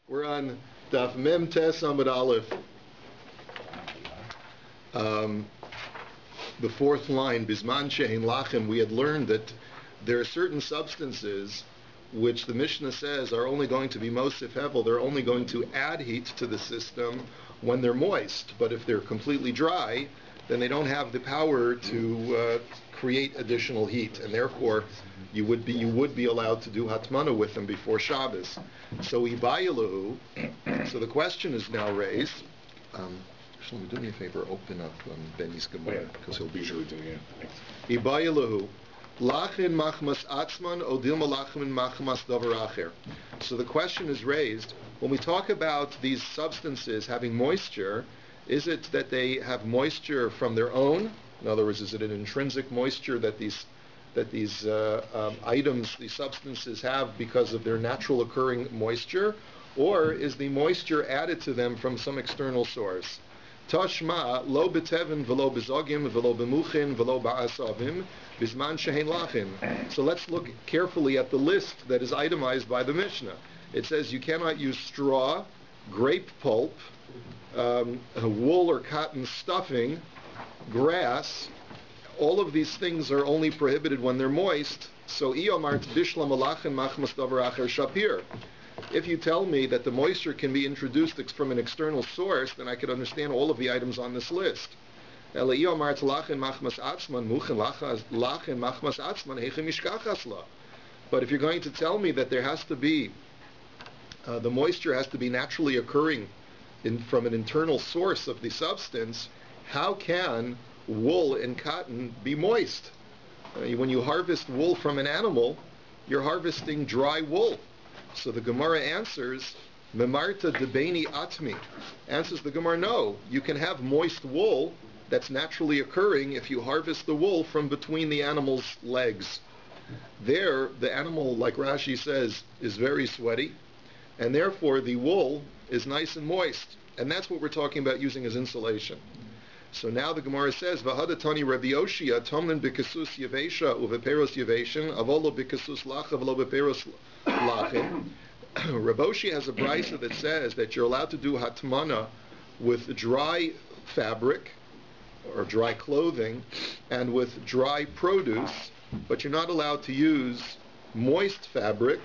We're on Daf Mem Tes Amud Aleph. The fourth line, Bisman Shehin Lachem, we had learned that there are certain substances which the Mishnah says are only going to be Mosif Hevel, they're only going to add heat to the system when they're moist, but if they're completely dry, then they don't have the power to create additional heat, and therefore you would be allowed to do hatmana with them before Shabbos. So Ibayalahu, so the question is now raised. Shlomo, do me a favor, open up Benny's Gemara, because he'll be usually do, yeah. Ibayalahu, lachin machmas atzman odil malachin machmas davar acher. So the question is raised, when we talk about these substances having moisture, is it that they have moisture from their own? In other words, is it an intrinsic moisture that these items, these substances have because of their natural occurring moisture, or is the moisture added to them from some external source? Tashma lo betevin velo bezogim velo bemuchin velo ba'asavim bisman shehein lachim. So let's look carefully at the list that is itemized by the Mishnah. It says you cannot use straw, grape pulp, wool or cotton stuffing, grass. All of these things are only prohibited when they're moist. So iyomart bishlam alachin machmas davar acher shapir. If you tell me that the moisture can be introduced from an external source, then I could understand all of the items on this list. But if you're going to tell me that there has to be, the moisture has to be naturally occurring from an internal source of the substance, how can wool and cotton be moist? When you harvest wool from an animal, you're harvesting dry wool. So the Gemara answers, Memarta debeini atmi. Answers the Gemara, no, you can have moist wool that's naturally occurring if you harvest the wool from between the animal's legs. There, the animal, like Rashi says, is very sweaty, and therefore the wool is nice and moist. And that's what we're talking about using as insulation. So now the Gemara says, Vahadatani Rabbi Yoshia, Tomlin bikasus yavesha uveperos yaveshin, avolo bikasus lacha velo beperos lachin. Rabbi Yoshia has a brisa that says that you're allowed to do hatmana with dry fabric or dry clothing and with dry produce, but you're not allowed to use moist fabric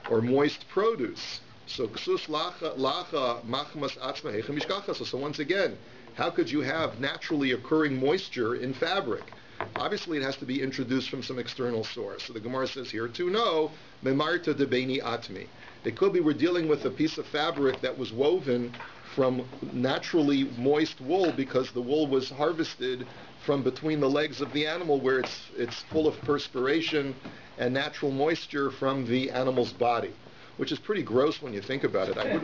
or moist produce. So ksus lacha machmas atzma heichem mishkachas. So once again, how could you have naturally occurring moisture in fabric? Obviously, it has to be introduced from some external source. So the Gemara says here too, no, memarta debeini atmi. It could be we're dealing with a piece of fabric that was woven from naturally moist wool because the wool was harvested from between the legs of the animal, where it's full of perspiration and natural moisture from the animal's body, which is pretty gross when you think about it. I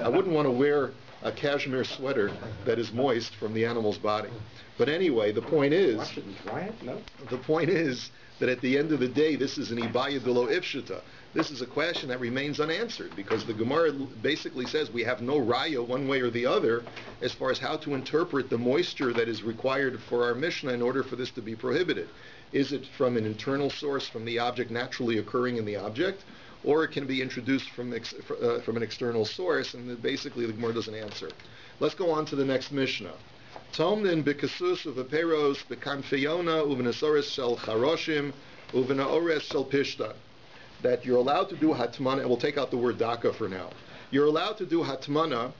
wouldn't want to wear a cashmere sweater that is moist from the animal's body. But anyway, the point is, Wash it and dry it? No. The point is that at the end of the day, this is an ibaya de lo ifshita. This is a question that remains unanswered because the Gemara basically says we have no raya one way or the other as far as how to interpret the moisture that is required for our Mishnah in order for this to be prohibited. Is it from an internal source, from the object naturally occurring in the object, or it can be introduced from an external source? And basically the Gemara doesn't answer. Let's go on to the next Mishnah. Tomnin b'kasus uveperos b'kanfeyona uvenasoris shel charoshim uvenaores shel pishtan. That you're allowed to do hatmana, and we'll take out the word daka for now. You're allowed to do hatmana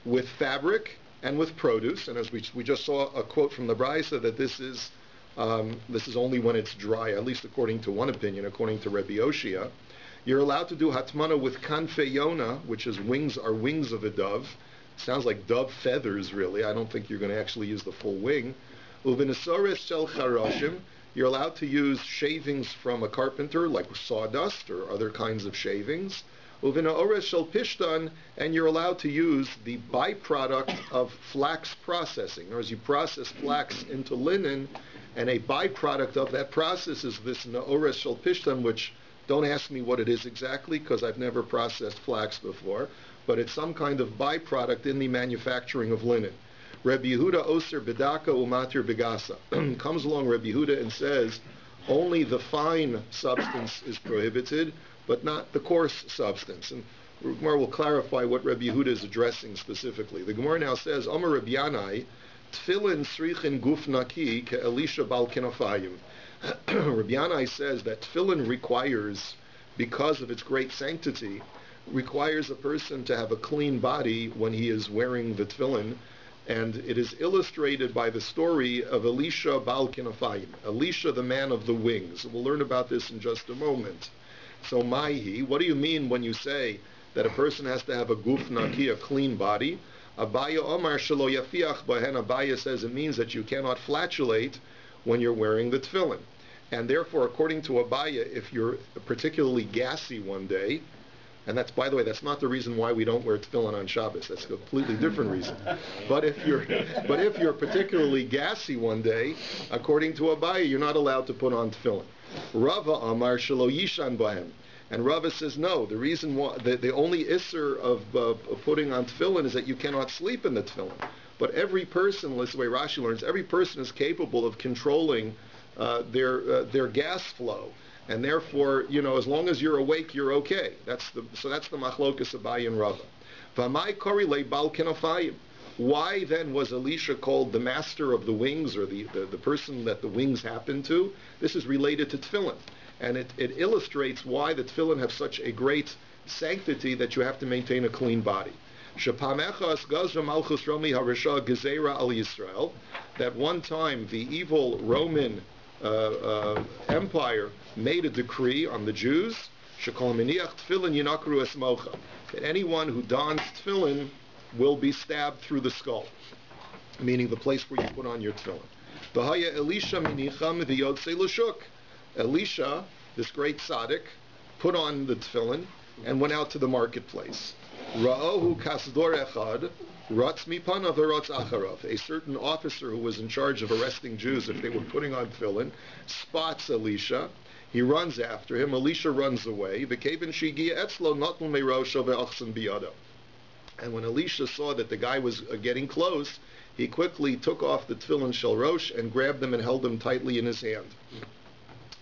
with fabric and with produce, and as we just saw a quote from the Brisa that this is only when it's dry, at least according to one opinion, according to Rabbi Yoshia. You're allowed to do hatmana with kanfeyona, which is wings of a dove. Sounds like dove feathers, really. I don't think you're going to actually use the full wing. Uvenasoris shel charoshim. You're allowed to use shavings from a carpenter, like sawdust or other kinds of shavings. Uvenaores shel pishtan, and you're allowed to use the byproduct of flax processing. Or as you process flax into linen, and a byproduct of that process is this naores shel pishtan, which don't ask me what it is exactly, because I've never processed flax before, but it's some kind of byproduct in the manufacturing of linen. Rabbi Yehuda oser bedaka umatir begasa. Comes along Rabbi Yehuda and says, only the fine substance is prohibited, but not the coarse substance. And The Gemara will clarify what Rabbi Yehuda is addressing specifically. The Gemara now says, Amar Rabbi Yanai, Tfilin srichin guf naki ke Elisha bal kinafayim. Rabbi Yanai says that tefillin requires, because of its great sanctity, requires a person to have a clean body when he is wearing the tefillin, and it is illustrated by the story of Elisha bal kinafayim, Elisha the man of the wings. We'll learn about this in just a moment. So Maihi, what do you mean when you say that a person has to have a guf naki, a clean body? Abaya Omar shelo yafiach bahen. Abaya says it means that you cannot flatulate when you're wearing the tefillin. And therefore, according to Abaya, if you're particularly gassy one day, and that's, by the way, that's not the reason why we don't wear tefillin on Shabbos. That's a completely different reason. But if you're particularly gassy one day, according to Abaya, you're not allowed to put on tefillin. Rava Amar shelo yishan bahem. And Rava says no. The reason why, the only isser of putting on tefillin is that you cannot sleep in the tefillin. But every person, that's the way Rashi learns, every person is capable of controlling their gas flow, and therefore, as long as you're awake, you're okay. That's the machlokas Abaye and Rava. V'amai kori le bal kinafayim. Why then was Elisha called the master of the wings, or the person that the wings happened to? This is related to tefillin. And it illustrates why the tefillin have such a great sanctity that you have to maintain a clean body. That one time the evil Roman Empire made a decree on the Jews that anyone who dons tefillin will be stabbed through the skull, meaning the place where you put on your tefillin. Elisha, this great tzaddik, put on the tefillin and went out to the marketplace. Ra'ohu kasdor echad, ratz mipanav v'ratz acharav. A certain officer who was in charge of arresting Jews if they were putting on tefillin spots Elisha. He runs after him. Elisha runs away. V'kevin shigia etzlo notnu meirosho ve'achsan biyado. And when Elisha saw that the guy was getting close, he quickly took off the tefillin shel rosh and grabbed them and held them tightly in his hand.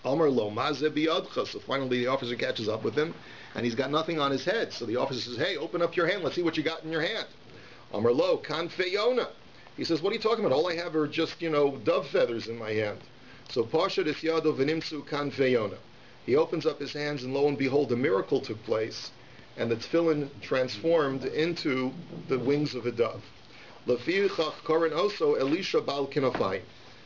Amar lo mazeh biyadcha. So finally the officer catches up with him, and he's got nothing on his head. So the officer says, hey, open up your hand. Let's see what you got in your hand. Amar lo kanfeyona. He says, what are you talking about? All I have are just, dove feathers in my hand. So pashat es yado v'nimtzu kanfeyona. He opens up his hands, and lo and behold, a miracle took place, and the tefillin transformed into the wings of a dove. Lefichach Torornto Elisha bal kinafayim.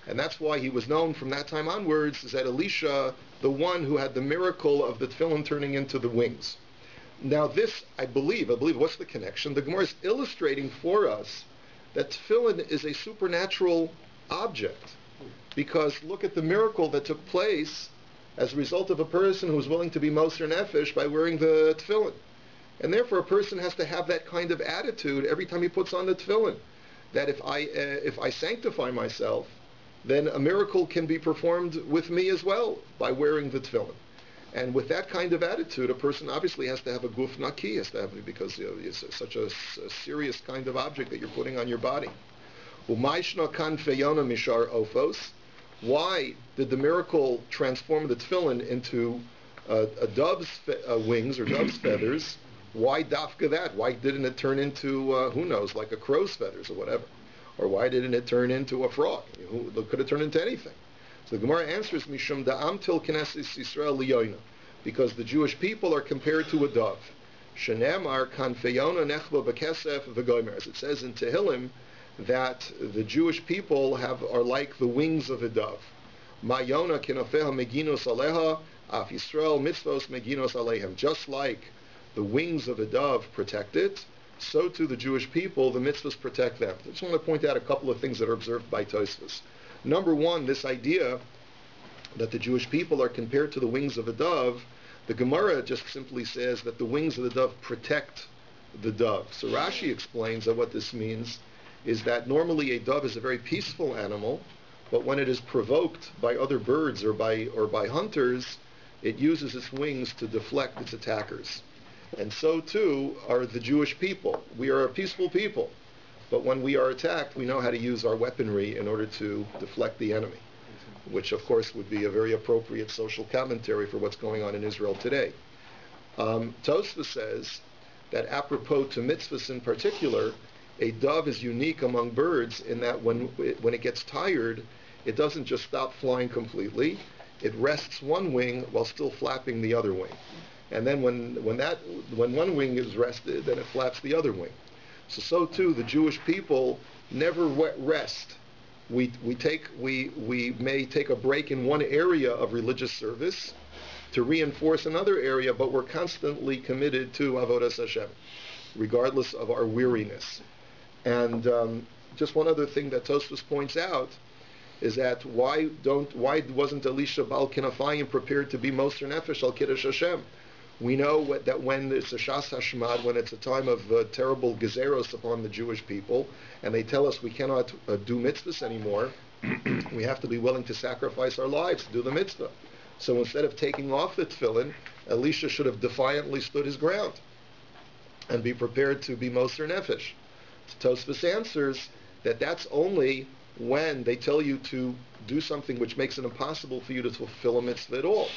And that's why he was known from that time onwards, is that Elisha, the one who had the miracle of the tefillin turning into the wings. Now this, I believe, what's the connection? The Gemara is illustrating for us that tefillin is a supernatural object. Because look at the miracle that took place as a result of a person who was willing to be moser nefesh by wearing the tefillin. And therefore a person has to have that kind of attitude every time he puts on the tefillin. That if I sanctify myself, then a miracle can be performed with me as well by wearing the tefillin. And with that kind of attitude, a person obviously has to have a guf naki, because it's such a serious kind of object that you're putting on your body. Umayshna kan feyona mishar ofos. Why did the miracle transform the tefillin into a dove's wings or dove's feathers? Why dafka that? Why didn't it turn into, who knows, like a crow's feathers or whatever? Or why didn't it turn into a frog? It could have turned into anything. So the Gemara answers, Mishum da'am til knesses Yisrael liyoina, because the Jewish people are compared to a dove. Shenemar kanfeyona nechba b'kesef v'goymer. As it says in Tehillim, that the Jewish people are like the wings of a dove. Mayona kinofeha meginos aleha, af Yisrael mitzvos meginos alehem. Just like the wings of a dove protect it, so too the Jewish people, the mitzvahs protect them. I just want to point out a couple of things that are observed by Tosfos. Number one, this idea that the Jewish people are compared to the wings of a dove, the Gemara just simply says that the wings of the dove protect the dove. So Rashi explains that what this means is that normally a dove is a very peaceful animal, but when it is provoked by other birds or by hunters, it uses its wings to deflect its attackers. And so too are the Jewish people. We are a peaceful people, but when we are attacked, we know how to use our weaponry in order to deflect the enemy, which of course would be a very appropriate social commentary for what's going on in Israel today. Tosfos says that apropos to mitzvahs in particular, a dove is unique among birds in that when it gets tired, it doesn't just stop flying completely. It rests one wing while still flapping the other wing. And then when one wing is rested, then it flaps the other wing. So too, the Jewish people never rest. We may take a break in one area of religious service to reinforce another area, but we're constantly committed to Avodas Hashem, regardless of our weariness. And just one other thing that Tosfos points out is that why wasn't Elisha Bal Kinafayim prepared to be Moser Nefesh al Kiddush Hashem? We know that when it's a Shas Hashmad, when it's a time of terrible gezeros upon the Jewish people, and they tell us we cannot do mitzvahs anymore, we have to be willing to sacrifice our lives to do the mitzvah. So instead of taking off the tefillin, Elisha should have defiantly stood his ground and be prepared to be Moser Nefesh. Tosfos answers that that's only when they tell you to do something which makes it impossible for you to fulfill a mitzvah at all.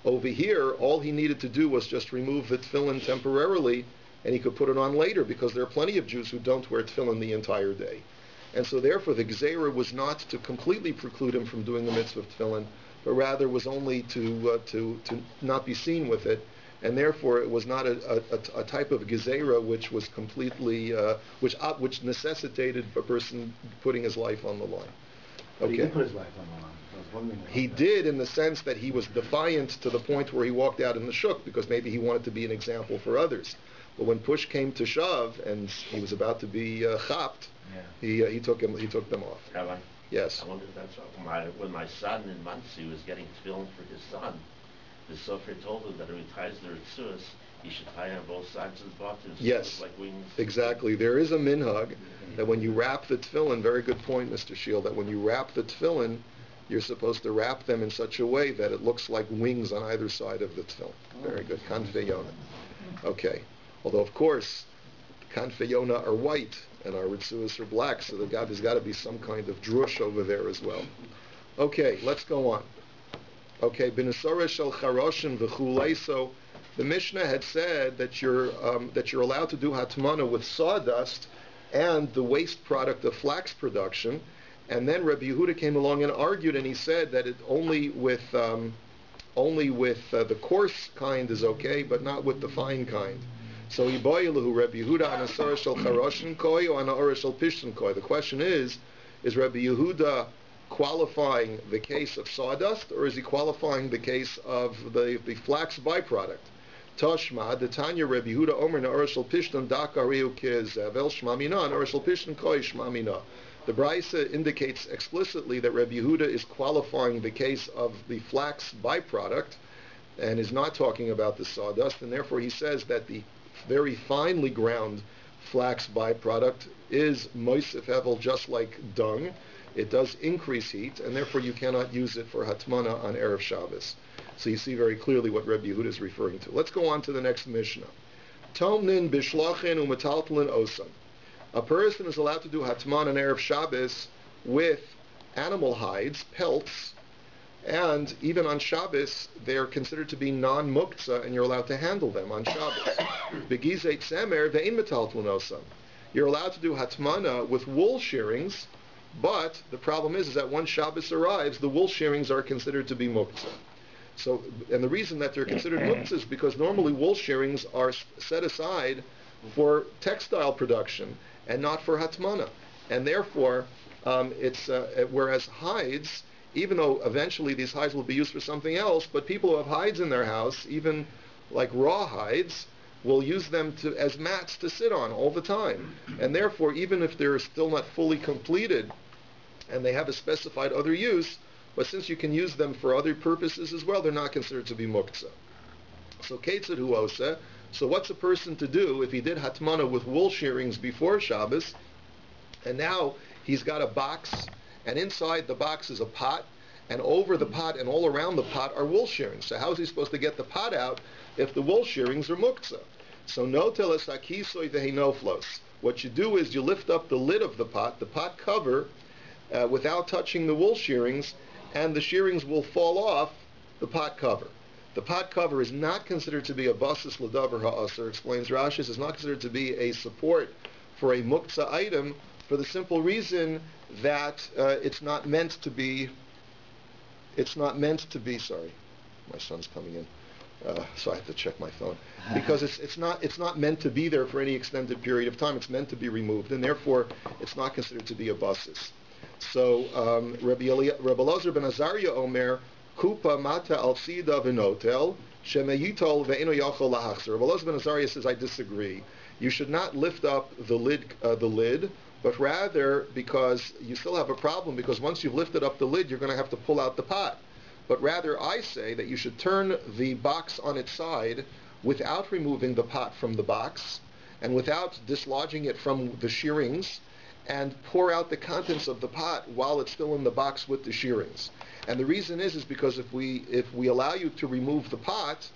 Over here, all he needed to do was just remove the tefillin temporarily, and he could put it on later, because there are plenty of Jews who don't wear tefillin the entire day. And so therefore the Gzeira was not to completely preclude him from doing the mitzvah of tefillin, but rather was only to not be seen with it, and therefore it was not a type of Gzeira which was completely, which necessitated a person putting his life on the line. Okay. He did put his life on the line. He did, in the sense that he was defiant to the point where he walked out in the shuk, because maybe he wanted to be an example for others. But when push came to shove and he was about to be chapped, he took them off. Rabbi, yes. I wonder if that's when my son in Muncie was getting tefillin for his son. The Sofer told him that if he ties the ritzuas, he should tie on both sides of the bottom. So yes, like wings. Exactly. There is a minhag that when you wrap the tefillin, very good point, Mr. Shield, that when you wrap the tefillin, you're supposed to wrap them in such a way that it looks like wings on either side of the tefillin. Very good. Kanfei Yonah. Although, of course, Kanfei Yonah are white and our ritzuas are black, so there's got to be some kind of drush over there as well. Okay, let's go on. Okay, B'Nesora Shel Charoshin V'chulei. So the Mishnah had said that you're allowed to do hatmana with sawdust and the waste product of flax production. And then Rabbi Yehuda came along and argued, and he said that it only with the coarse kind is okay, but not with the fine kind. So Iboyelahu Rabbi Yehuda anasara shel charoshin koi or anara shel pishtin koi. The question is Rabbi Yehuda qualifying the case of sawdust, or is he qualifying the case of the flax byproduct? Tashma, the Tanya Rabbi Yehuda Omer na'ara shel pishtin dakariu kezevel shmamina na'ara shel pishtin koi shmamina. The Braisa indicates explicitly that Rabbi Yehuda is qualifying the case of the flax byproduct and is not talking about the sawdust, and therefore he says that the very finely ground flax byproduct is moisef hevel, just like dung. It does increase heat, and therefore you cannot use it for hatmana on Erev Shabbos. So you see very clearly what Rabbi Yehuda is referring to. Let's go on to the next Mishnah. Tomnin bishlachin u'metaltalin osan. A person is allowed to do hatman on Erev Shabbos with animal hides, pelts, and even on Shabbos they're considered to be non-muktzah, and you're allowed to handle them on Shabbos. Begizei tzemer ve'in metaltalin osan. You're allowed to do hatmana with wool shearings, but the problem is that once Shabbos arrives, the wool shearings are considered to be muktzah. So, and the reason that they're considered muktzah is because normally wool shearings are set aside for textile production and not for hatmana, and therefore whereas hides, even though eventually these hides will be used for something else, but people who have hides in their house, even like raw hides, will use them as mats to sit on all the time, and therefore even if they're still not fully completed and they have a specified other use, but since you can use them for other purposes as well, they're not considered to be muktzah. So Ketzad hu oseh. So what's a person to do if he did hatmana with wool shearings before Shabbos, and now he's got a box, and inside the box is a pot, and over the pot and all around the pot are wool shearings. So how is he supposed to get the pot out if the wool shearings are muktzah? So no teles hakisoy vehinoflos. What you do is you lift up the lid of the pot cover, without touching the wool shearings, and the shearings will fall off the pot cover. The pot cover is not considered to be a basis l'davar ha'asr, explains Rashi. It's not considered to be a support for a muktzah item for the simple reason that it's not meant to be. Sorry, my son's coming in, so I have to check my phone because it's not meant to be there for any extended period of time. It's meant to be removed, and therefore it's not considered to be a basis. So Rabbi Elazar ben Azariah Omer. Kupa mata al sida v'notel shemeyitol ve'eno yachol lahachzer. Rabbi Elazar ben Azariah says, I disagree. You should not lift up the lid, but rather, because you still have a problem, because once you've lifted up the lid, you're going to have to pull out the pot. But rather, I say that you should turn the box on its side without removing the pot from the box and without dislodging it from the shearings, and pour out the contents of the pot while it's still in the box with the shearings. And the reason is because if we allow you to remove the pot,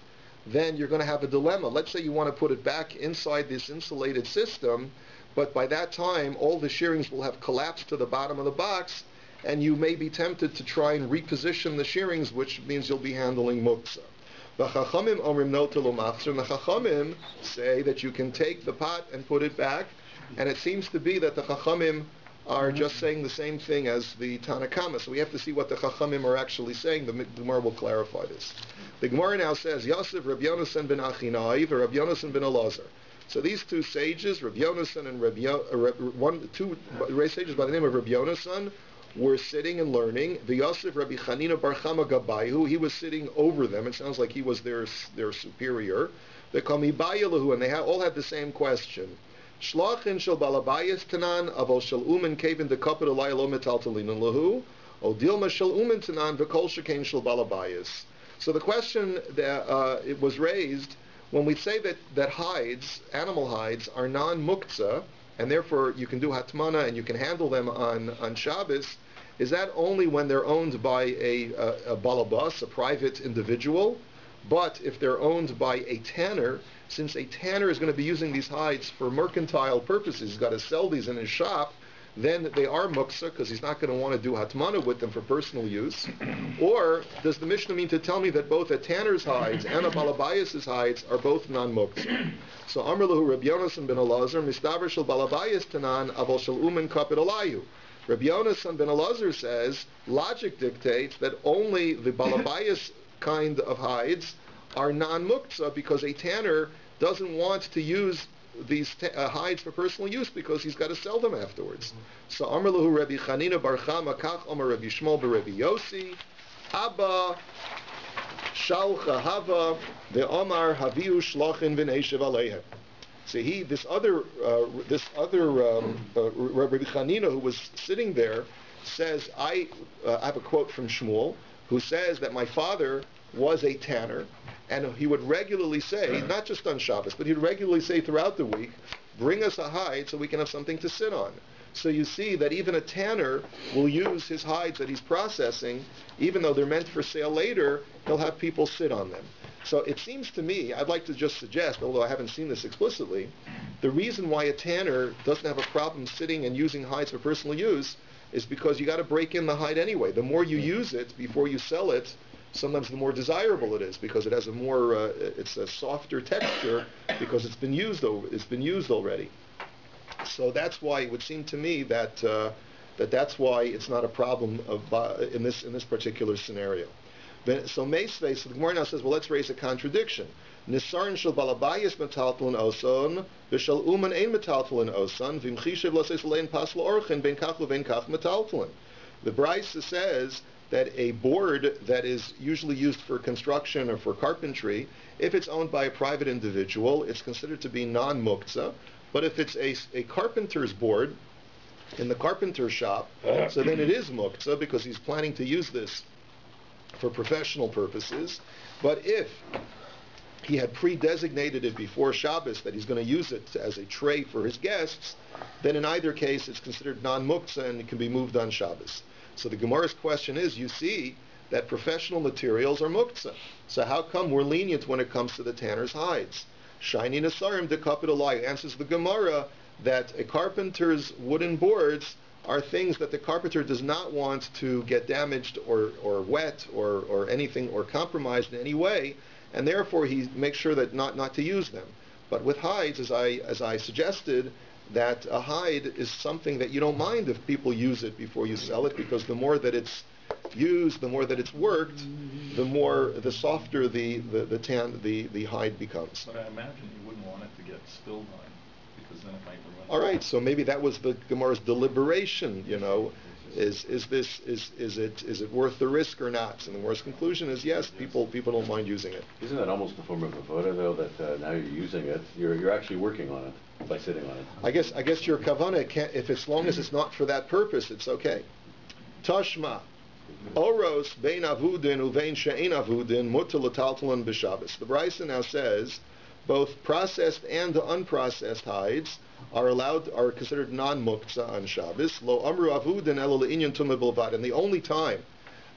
then you're going to have a dilemma. Let's say you want to put it back inside this insulated system, but by that time all the shearings will have collapsed to the bottom of the box, and you may be tempted to try and reposition the shearings, which means you'll be handling muktzah. The Chachamim omrim notel u'machzer, and the Chachamim say that you can take the pot and put it back, and it seems to be that the Chachamim are just saying the same thing as the Tanakama. So we have to see what the Chachamim are actually saying. The Gemara will clarify this. The Gemara now says, Yoseph, Rabbi Yonasan ben Achinai, or Rabbi Yonasan ben Elazar. So these two sages, Rabbi Yonasan and two sages by the name of Rabbi Yonasan, were sitting and learning. The Yosef, Rabbi Chanina bar Chama Gabayu, he was sitting over them. It sounds like he was their superior. The Kamibayalahu, and they all had the same question. Shlachin shel balabayis tanan avol shel umen kevin de kapit alay lo metaltalin lahu o dilma shel umen tanan v'kol shekain shel balabayis. So the question that it was raised when we say that hides, animal hides, are non-muktzah, and therefore you can do hatmana and you can handle them on Shabbos. Is that only when they're owned by a balabas, a private individual? But if they're owned by a tanner, since a tanner is going to be using these hides for mercantile purposes, he's got to sell these in his shop, then they are muktzah because he's not going to want to do hatmana with them for personal use. Or does the Mishnah mean to tell me that both a tanner's hides and a balabayas' hides are both non-muktzah? So Amr lahu Rabbi Yonasan ben Elazar, mistaver shel balabayas tanan avol shel umen kapit alayu. Rabbi Yonasan ben Elazar says, logic dictates that only the balabayas kind of hides are non-muktzah because a tanner doesn't want to use these hides for personal use because he's got to sell them afterwards. So Amar lahu Rabbi Chanina bar Chama kach Amar Rabbi Shmuel bar Rabbi Yossi Abba Shalcha Hava ve'Omar Haviu Shlachin v'Neishev Aleihem. See, this other Rabbi Chanina who was sitting there says, I have a quote from Shmuel who says that my father was a tanner, and he would regularly say, not just on Shabbos, but he'd regularly say throughout the week, bring us a hide so we can have something to sit on. So you see that even a tanner will use his hides that he's processing, even though they're meant for sale later, he'll have people sit on them. So it seems to me, I'd like to just suggest, although I haven't seen this explicitly, the reason why a tanner doesn't have a problem sitting and using hides for personal use is because you got to break in the hide anyway. The more you use it before you sell it, sometimes the more desirable it is because it has it's a softer texture because it's been used already. So that's why it would seem to me that that's why it's not a problem in this particular scenario. So Meisvei, so the Gemara now says, well, let's raise a contradiction. Nisarin shel balabayis metaltalin oson, v'shel uman ein metaltalin oson, v'imchishev l'seis lein pasl orchin ben kach u'ben kach metaltalin. The Brisa says that a board that is usually used for construction or for carpentry, if it's owned by a private individual, it's considered to be non-muktzah. But if it's a carpenter's board in the carpenter shop, so then it is muktzah because he's planning to use this for professional purposes. But if he had pre-designated it before Shabbos that he's going to use it as a tray for his guests, then in either case it's considered non-muktzah and it can be moved on Shabbos. So the Gemara's question is, you see that professional materials are muktzah. So how come we're lenient when it comes to the tanner's hides? Shiny Nasarim de Kapit Alai answers the Gemara that a carpenter's wooden boards are things that the carpenter does not want to get damaged or wet or anything or compromised in any way, and therefore he makes sure that not to use them. But with hides, as I suggested, that a hide is something that you don't mind if people use it before you sell it, because the more that it's used, the more that it's worked, the softer the hide becomes. But I imagine you wouldn't want it to get spilled on, because then it might ruin. All right, so maybe that was the Gemara's deliberation. Is it worth the risk or not? And the Gemara's conclusion is yes. People don't mind using it. Isn't that almost a form of avoda though? That now you're using it, you're actually working on it by sitting on it. I guess your kavana can't, if as long as it's not for that purpose, it's okay. Tashma. Oros bein avudin uvein she'ein avudin mutar l'taltalon b'Shabbos. The Brisa now says both processed and unprocessed hides are considered non-muktzah on Shabbos. Lo amru avudin elo le'inyan tumah bilvad. And the only time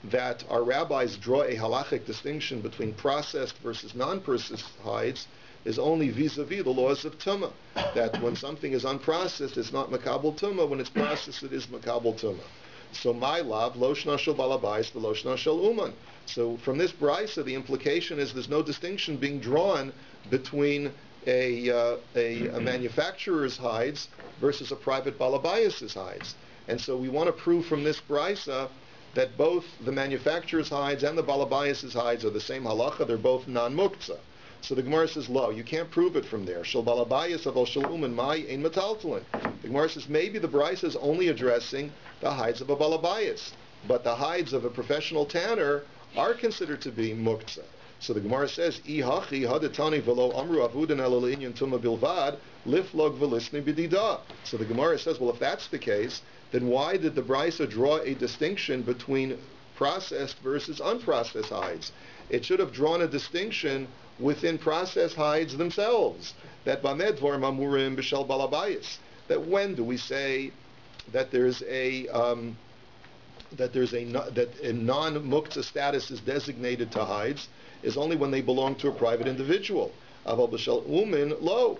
that our rabbis draw a halachic distinction between processed versus non-processed hides is only vis-a-vis the laws of tumah. That when something is unprocessed, it's not makabel tumah. When it's processed, it is makabel tumah. So my love, lo shna shel balabais, lo shna shel uman. So from this brisa, the implication is there's no distinction being drawn between a manufacturer's hides versus a private balabais' hides. And so we want to prove from this brisa that both the manufacturer's hides and the balabais' hides are the same halacha. They're both non-muktzah. So the Gemara says, lo, you can't prove it from there. Shel balabayas avol shel uman mai ein metaltalin. The Gemara says maybe the brisa is only addressing the hides of a balabayas, but the hides of a professional tanner are considered to be muktzah. So the Gemara says, I hachi hadatani velo amru avudan elo le'inyan tumah bilvad liflog v'lisni b'dida. So the Gemara says, well, if that's the case, then why did the brisa draw a distinction between processed versus unprocessed hides? It should have drawn a distinction within processed hides themselves. That bamed dvar mamurim b'shel balabayis. That when do we say that there's a non-muktzah status is designated to hides is only when they belong to a private individual. Aval b'shel umin lo.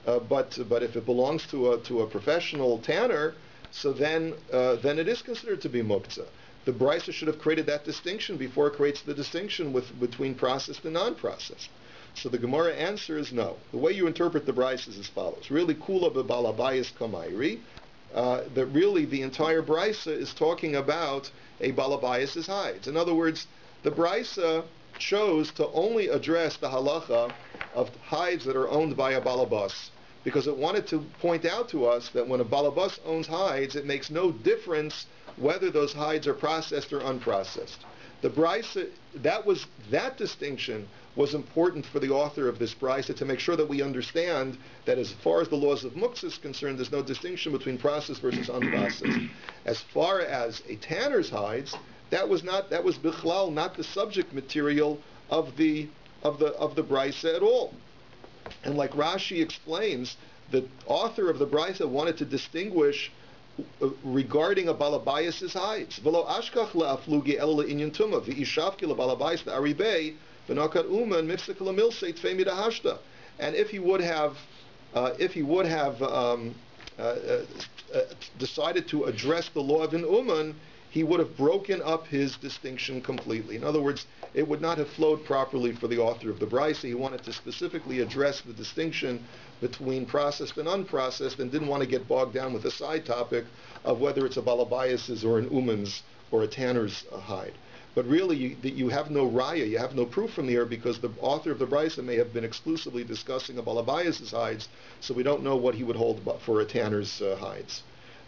But if it belongs to a professional tanner, so then it is considered to be muktzah. The brisa should have created that distinction before it creates the distinction between processed and non-processed. So the Gemara answers no. The way you interpret the brisa is as follows. Really, kula b'balabayis kamayri. That really the entire brisa is talking about a balabayis' hides. In other words, the brisa chose to only address the halacha of hides that are owned by a balabas, because it wanted to point out to us that when a balabas owns hides, it makes no difference whether those hides are processed or unprocessed. The brisa, that distinction was important for the author of this brisa to make sure that we understand that as far as the laws of muktzah is concerned, there's no distinction between processed versus unprocessed. As far as a tanner's hides, that was bichlal not the subject material of the brisa at all. And like Rashi explains, the author of the brisa wanted to distinguish regarding a balabayas' hides. V'lo ashkach le'aflugi el le'inyan tumah v'ishavki le'balabayas le'aribei v'nakat uman mifsek le'milsei tfei midahashta. And if he would have decided to address the law of an uman, he would have broken up his distinction completely. In other words, it would not have flowed properly for the author of the brisa. He wanted to specifically address the distinction between processed and unprocessed, and didn't want to get bogged down with a side topic of whether it's a balabayas' or an uman's or a tanner's hide. But really, you have no raya, you have no proof from here, because the author of the brisa may have been exclusively discussing a balabayas' hides, so we don't know what he would hold for a tanner's hides.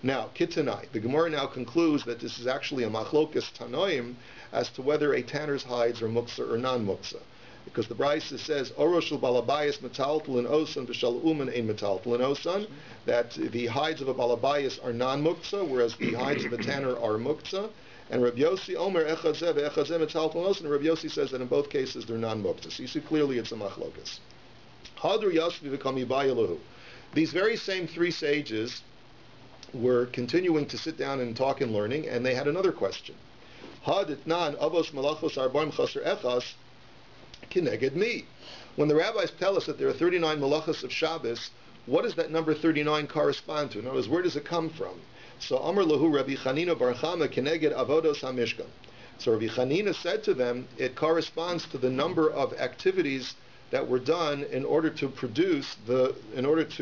Now, Kitanai, the Gemara now concludes that this is actually a machlokas tanoim as to whether a tanner's hides are muktzah or non-muktzah. Because the brisa says, Oroshul balabayas metaltal and osan v'shal uman ein metaltal and osan, that the hides of a balabayas are non-muktzah, whereas the hides of a tanner are muktzah. And Rabbi Yossi Omer echazeh ve'echazeh metaltal and osan, and Rabbi Yossi says that in both cases they're non-muktzah. So you see clearly it's a machlokas. Hadru yasvi v'kam yibayaluhu. These very same three sages were continuing to sit down and talk and learning, and they had another question. Haditnan avos malachos arbaim chaser echas kineged me. When the rabbis tell us that there are 39 malachos of Shabbos, what does that number 39 correspond to? In other words, where does it come from? So Amar Lahu Rabbi Chanina Bar Chama Keneged Avodos HaMishkan. So Rabbi Chanina said to them, it corresponds to the number of activities that were done in order to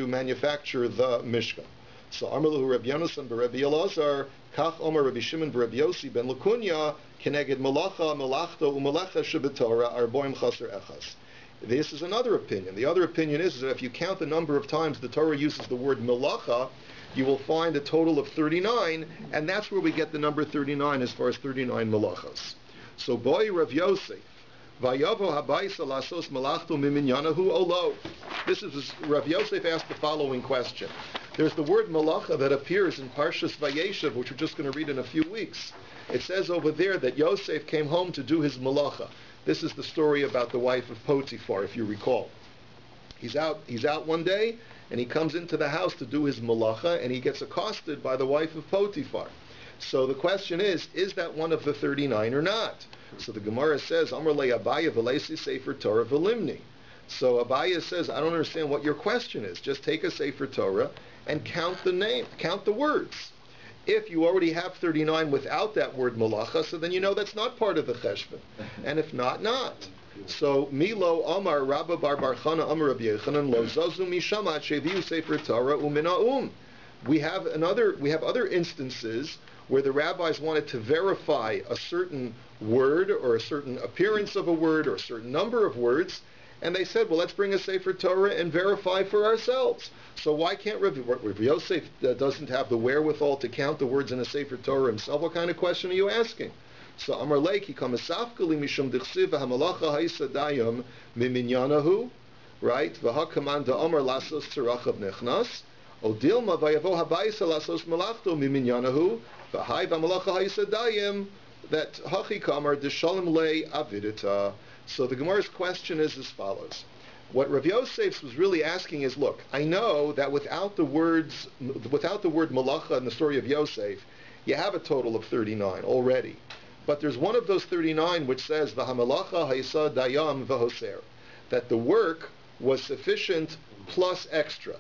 manufacture the Mishkan. So Amar Lahu Rabbi Yonasan Rabbi Elazar Kach Omar Rabbi Shimon Rabbi Yossi Ben Lakunya Keneged Malacha Malachta Umalecha Shebetorah Arboim Chaser Echas. This is another opinion. The other opinion is that if you count the number of times the Torah uses the word Malacha, you will find a total of 39, and that's where we get the number 39 as far as 39 Malachas. So Boy Rav Yosef Vayavo Habaisa Lasos Malachto Miminyanahu Olo. This is Rav Yosef asked the following question. There's the word Malacha that appears in Parshas Vayeshev, which we're just going to read in a few weeks. It says over there that Yosef came home to do his Malacha. This is the story about the wife of Potiphar, if you recall. He's out one day, and he comes into the house to do his Malacha, and he gets accosted by the wife of Potiphar. So the question is that one of the 39 or not? So the Gemara says, Amar le Abaya v'leisi Sefer Torah v'limni. So Abaya says, I don't understand what your question is. Just take a Sefer Torah and count the words. If you already have 39 without that word malacha, so then you know that's not part of the cheshbon. And if not, not. So Milo Amar Rabba Bar Chana Amar Rabbi Yechanan Lo Zazu Mishamat Sheviu Sefer Torah Uminaum. We have other instances where the rabbis wanted to verify a certain word or a certain appearance of a word or a certain number of words, and they said, well, let's bring a Sefer Torah and verify for ourselves. So why can't Rav Yosef doesn't have the wherewithal to count the words in a Sefer Torah himself? What kind of question are you asking? So Amar Leiki Kamasafkali Mishum Dichsiv Hamalacha Haisadayim Miminyanahu, right? V'hakamanda Amar Lasos Tzarachav Nechnas, Odilma Vayavo Habayisa Lasos Malachto Miminyanahu, V'hai V'hamalacha Haisadayim, that Hachi Kamar Deshalim Le Avidita. So the Gemara's question is as follows. What Rav Yosef was really asking is, look, I know that without the word malacha in the story of Yosef, you have a total of 39 already. But there's one of those 39 which says, V'hamalacha ha'isa dayam v'hoser, that the work was sufficient plus extra.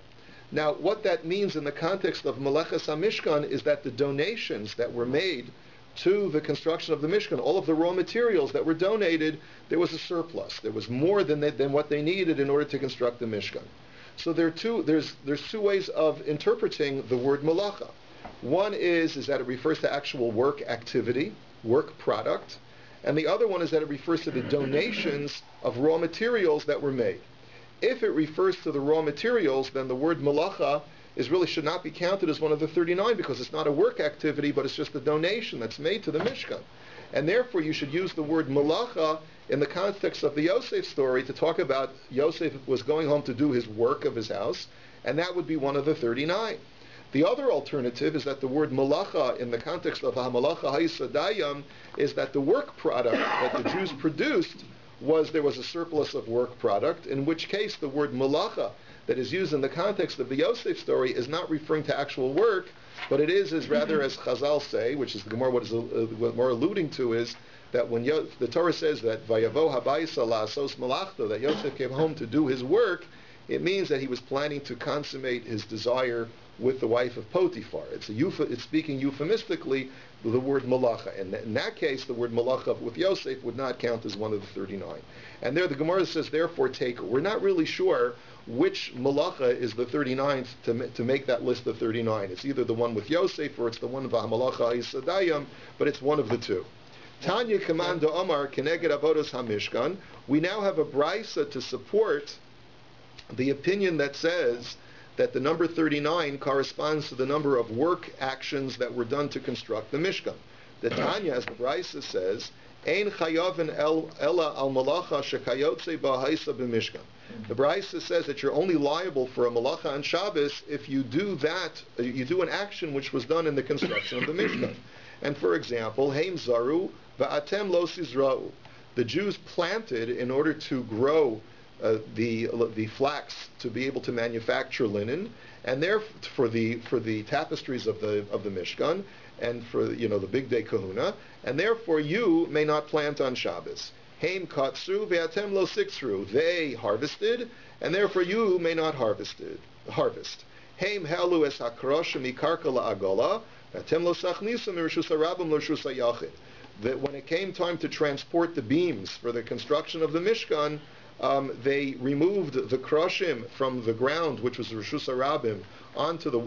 Now, what that means in the context of Meleches HaMishkan is that the donations that were made to the construction of the Mishkan, all of the raw materials that were donated, there was a surplus. There was more than what they needed in order to construct the Mishkan. So there's two ways of interpreting the word malacha. One is that it refers to actual work activity, work product, and the other one is that it refers to the donations of raw materials that were made. If it refers to the raw materials, then the word malacha should not be counted as one of the 39 because it's not a work activity, but it's just a donation that's made to the Mishkan. And therefore you should use the word malacha in the context of the Yosef story to talk about Yosef was going home to do his work of his house, and that would be one of the 39. The other alternative is that the word malacha in the context of ha-malacha ha-yisadayam is that the work product that the Jews produced there was a surplus of work product, in which case the word malacha that is used in the context of the Yosef story is not referring to actual work, but it is rather as Chazal say, which is the Gemara, what more alluding to is that when the Torah says that Vayavo Habayisa La'asos Malachto, that Yosef came home to do his work, it means that he was planning to consummate his desire with the wife of Potiphar. It's speaking euphemistically the word malacha. And in that case, the word malacha with Yosef would not count as one of the 39. And there the Gemara says, therefore, we're not really sure which malacha is the 39th to make that list of 39. It's either the one with Yosef or it's the one of Malacha Yisadayim, but it's one of the two. Tanya Kamanda Omar Keneged Avodos HaMishkan. We now have a brisa to support the opinion that says that the number 39 corresponds to the number of work actions that were done to construct the Mishkan. The Tanya, as the brisa says, Ein chayavin ella al malacha shekayotze ba'haisa b'mishkan. The brisa says that you're only liable for a malacha on Shabbos if you do an action which was done in the construction of the Mishkan. And for example, heim zaru va'atem lo sizra'u. The Jews planted in order to grow the flax to be able to manufacture linen, and for the tapestries of the Mishkan, and for the big day kahuna, and therefore you may not plant on Shabbos. Heim katsu ve'atem lo siksru. They harvested, and therefore you may not harvest. Heim helu es hakroshim mikarka la'agola, v'atem lo sachnisum mirshus harabim l'rshus hayachid. That when it came time to transport the beams for the construction of the Mishkan, they removed the kroshim from the ground, which was Rishus Harabim,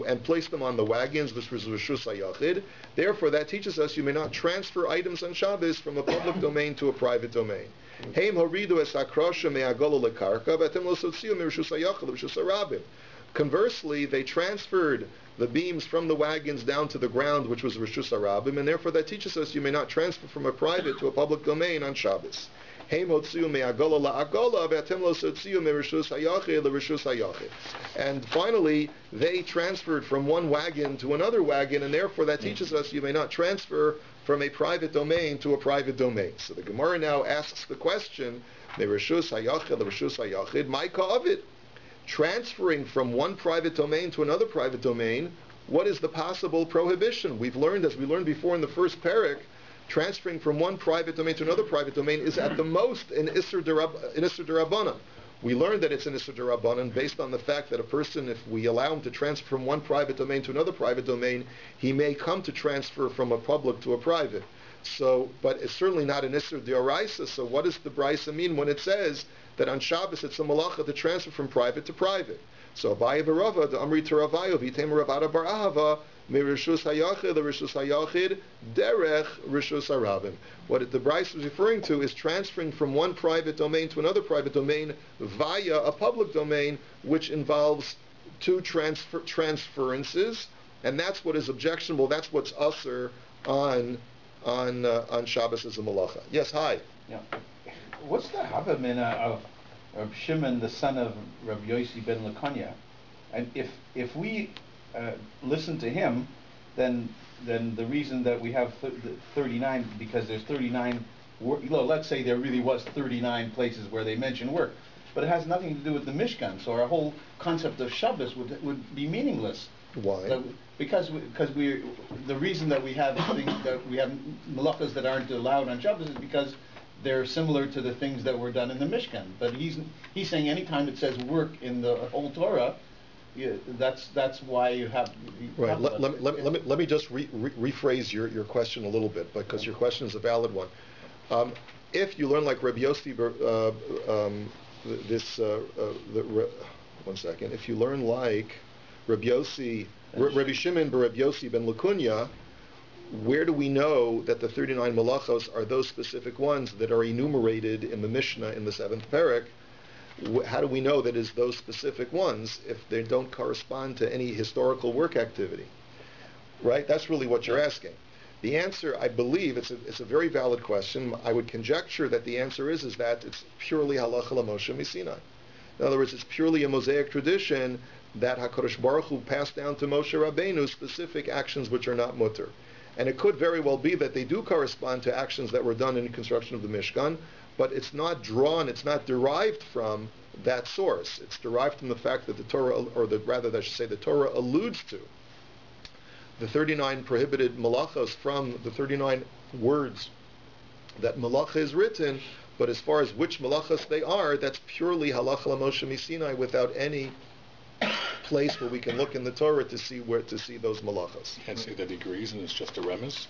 and placed them on the wagons, which was Rishus Hayachid. Therefore, that teaches us you may not transfer items on Shabbos from a public domain to a private domain. Heim horidu es hakroshim me'agola lekarka, v'atem lo sotziu mirishus hayachid l'rishus harabim. Conversely, they transferred the beams from the wagons down to the ground, which was Rishus Harabim, and therefore that teaches us you may not transfer from a private to a public domain on Shabbos. And finally, they transferred from one wagon to another wagon, and therefore that teaches us you may not transfer from a private domain to a private domain. So the Gemara now asks the question, transferring from one private domain to another private domain, what is the possible prohibition? We've learned, as we learned before in the first parak, transferring from one private domain to another private domain is at the most an Isser Derabanan. We learned that it's an Isser Derabanan based on the fact that a person, if we allow him to transfer from one private domain to another private domain, he may come to transfer from a public to a private. So, but it's certainly not an Isser D'Oraisa. So what does the Brisa mean when it says that on Shabbos it's a malacha to transfer from private to private? So Abaye v'Rava, the Amri Teravayo, v'Yitem Ravada Bar Ahava, Mirishus Hayachid, the Rishus Hayachid, Derech Rishus Harabim. What the Brisa is referring to is transferring from one private domain to another private domain via a public domain, which involves two transferences, and that's what is objectionable. That's what's usher on Shabbos as a malacha. Yes, hi. Yeah. What's the havamina of Reb Shimon, the son of Reb Yossi ben Lekonya? And if we listen to him, then the reason that we have 39, because there's 39, let's say there really was 39 places where they mention work, but it has nothing to do with the Mishkan, so our whole concept of Shabbos would be meaningless. Why? Because the reason that we have things that we have malachas that aren't allowed on Shabbos is because they're similar to the things that were done in the Mishkan. But he's saying anytime it says work in the whole Torah, that's why you have. Right. Let me just rephrase your question a little bit, because your question is a valid one. If you learn like Rabbi Yossi, one second. If you learn like Rabbi Shimon bar Rabbi Yossi ben Lekonya, where do we know that the 39 malachos are those specific ones that are enumerated in the Mishnah in the 7th parak? How do we know that it's those specific ones if they don't correspond to any historical work activity? Right? That's really what you're asking. The answer, I believe, it's a very valid question. I would conjecture that the answer is that it's purely halacha l'Moshe Misinai. In other words, it's purely a Mosaic tradition that HaKadosh Baruch Hu passed down to Moshe Rabbeinu specific actions which are not mutter. And it could very well be that they do correspond to actions that were done in the construction of the Mishkan, but it's not derived from that source. It's derived from the fact that the Torah, the Torah alludes to the 39 prohibited malachos from the 39 words that malacha is written, but as far as which malachos they are, that's purely halacha l'Moshe Misinai without any place where we can look in the Torah to see those malachos. Can't say that he agrees and it's just a remez.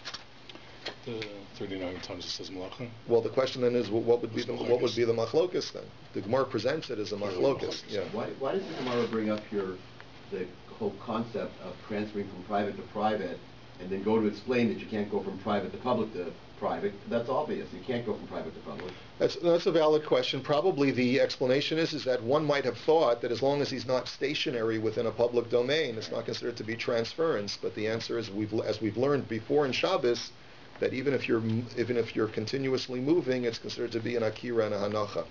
The 39 times it says malacha. Well, the question then is, what would be the machlokas then? The Gemara presents it as a machlokas. Yeah. Why does the Gemara bring up the whole concept of transferring from private to private, and then go to explain that you can't go from private to public to private? That's obvious. You can't go from private to public. That's a valid question. Probably the explanation is that one might have thought that as long as he's not stationary within a public domain, it's not considered to be transference. But the answer is, as we've learned before in Shabbos, that even if you're continuously moving, it's considered to be an akira and a hanacha.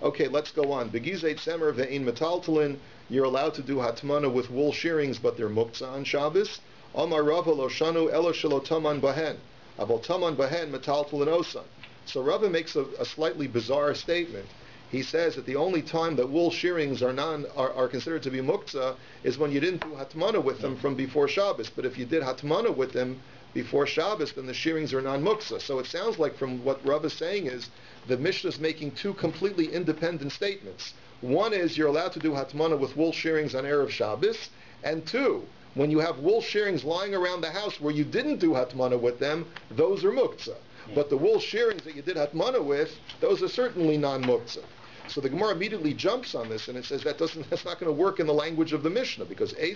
Okay, let's go on. Begizeit semer ve'in metaltalin. You're allowed to do hatmana with wool shearings, but they're muktzah on Shabbos. Amar Rava lo shanu elo shelo taman bahen. Aval taman bahen metaltalin osan. So Rava makes a slightly bizarre statement. He says that the only time that wool shearings are considered to be muktzah is when you didn't do hatmana with them from before Shabbos. But if you did hatmana with them before Shabbos, then the shearings are non-muktzah. So it sounds like from what Rav is saying is the Mishnah is making two completely independent statements. One is you're allowed to do hatmana with wool shearings on Erev Shabbos, And two, when you have wool shearings lying around the house where you didn't do hatmana with them, those are muktzah. But the wool shearings that you did hatmana with, those are certainly non-muktzah. So the Gemara immediately jumps on this and it says that's not going to work in the language of the Mishnah, because there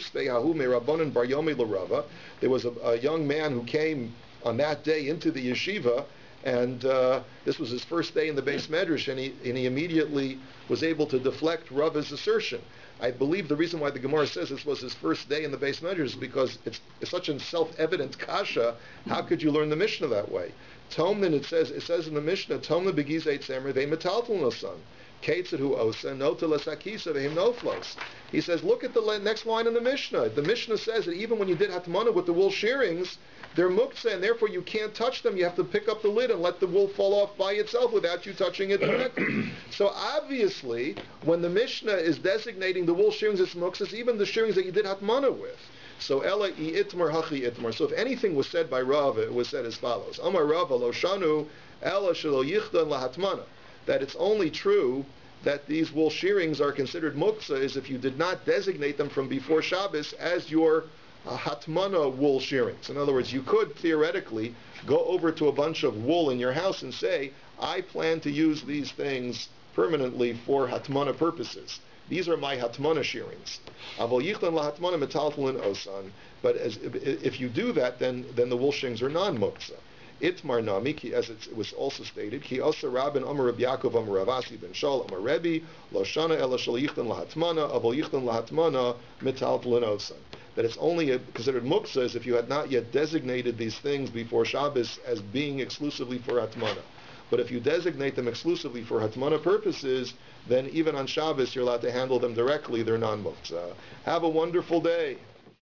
was a young man who came on that day into the yeshiva, and this was his first day in the Beis Medrash, and he immediately was able to deflect Rava's assertion. I believe the reason why the Gemara says this was his first day in the Beis Medrash is because it's such a self-evident kasha. How could you learn the Mishnah that way? Tomnin, it says in the Mishnah, Tomnin begizei tzemer ve'im metaltel no son. Ketzed osa nota lasakisa ve'im noflos. He says, look at the next line in the Mishnah. The Mishnah says that even when you did hatmana with the wool shearings, they're muktzah, and therefore you can't touch them. You have to pick up the lid and let the wool fall off by itself without you touching it directly. So obviously, when the Mishnah is designating the wool shearings as muktzah, even the shearings that you did hatmana with. So ela I itmar hachi itmar. So if anything was said by Rav, it was said as follows: Amar Rav lo shanu ela shelo yichdan lahatmana. That it's only true that these wool shearings are considered muktzah is if you did not designate them from before Shabbos as your hatmana wool shearings. In other words, you could theoretically go over to a bunch of wool in your house and say, I plan to use these things permanently for hatmana purposes. These are my hatmana shearings. But if you do that, then the wool shearings are non-muktzah. Itmar nami, as it was also stated, ki asa rabin amar Rabbi Yaakov amar Rav Asi ben Shal amar Rebbe lo shana ela shel yichtan lahatmana avol yichtan lahatmana metaltlin osan. That it's only considered muktzah as if you had not yet designated these things before Shabbos as being exclusively for hatmana. But if you designate them exclusively for hatmana purposes, then even on Shabbos you're allowed to handle them directly. They're non-muktzah. Have a wonderful day.